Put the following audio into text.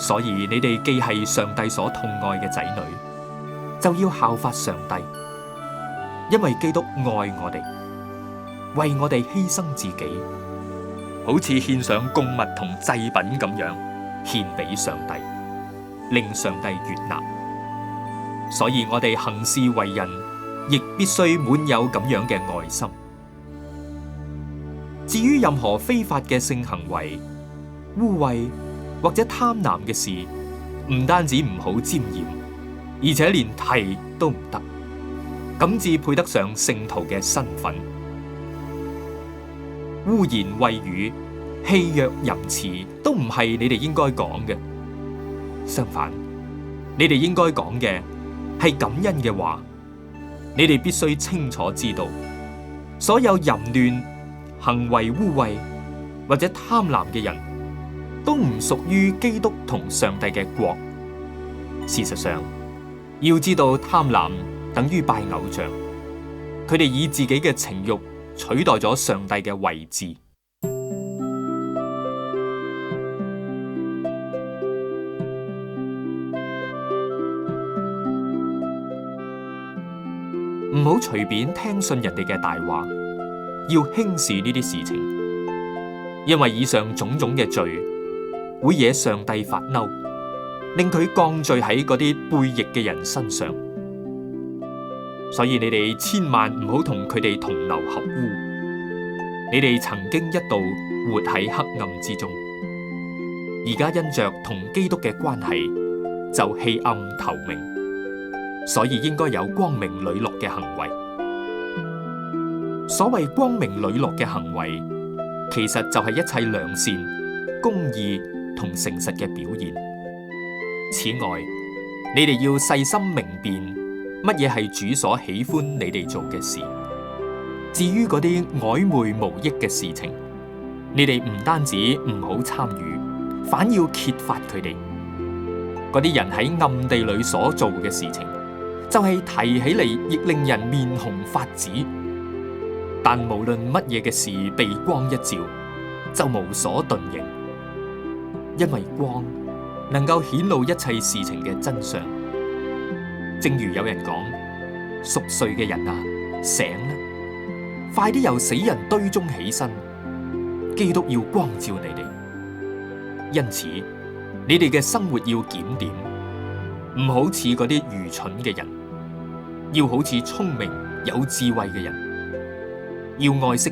所以你哋既係上帝所痛愛嘅仔女，就要效法上帝，因為基督愛我哋，為我哋犧牲自己，好似獻上供物同祭品咁樣獻俾上帝，令上帝悅納。所以我哋行事為人，亦必須滿有咁樣嘅愛心。至於任何非法嘅性行為、污穢或者貪婪嘅事，唔單止唔好沾染，而且連提都唔得，咁至配得上聖徒嘅身份。污言穢語、戲謔淫詞都唔係你哋應該講嘅，相反，你哋應該講嘅係感恩嘅話。你哋必須清楚知道，所有淫亂、行為污穢或者貪婪嘅人，都唔屬於基督同上帝嘅國。事實上，要知道貪婪等於拜偶像，佢哋以自己嘅情慾取代咗上帝嘅位置。唔好隨便聽信人哋嘅大話，要輕視呢啲事情，因為以上種種嘅罪會惹上帝發嬲，令佢降罪喺嗰啲背逆嘅人身上。所以你哋千萬唔好同佢哋同流合污。你哋曾經一度活喺黑暗之中，而家因着同基督嘅關係，就棄暗投明。所以應該有光明磊落嘅行為。所謂光明磊落嘅行為，其實就係一切良善、公義同誠實嘅表現。此外，你哋要細心明辨乜嘢係主所喜歡你哋做嘅事。至於嗰啲曖昧無益嘅事情，你哋唔單止唔好參與，反要揭發佢哋。嗰啲人喺暗地裏所做嘅事情，就係提起嚟亦令人面紅發紫，但無論乜嘢嘅事被光一照，就無所遁形，因為光能夠顯露一切事情嘅真相。正如有人講：熟睡嘅人啊，醒啦，快啲由死人堆中起身，基督要光照你哋。因此，你哋嘅生活要檢點，唔好似嗰啲愚蠢嘅人。要好似聰明有智慧嘅人，要愛惜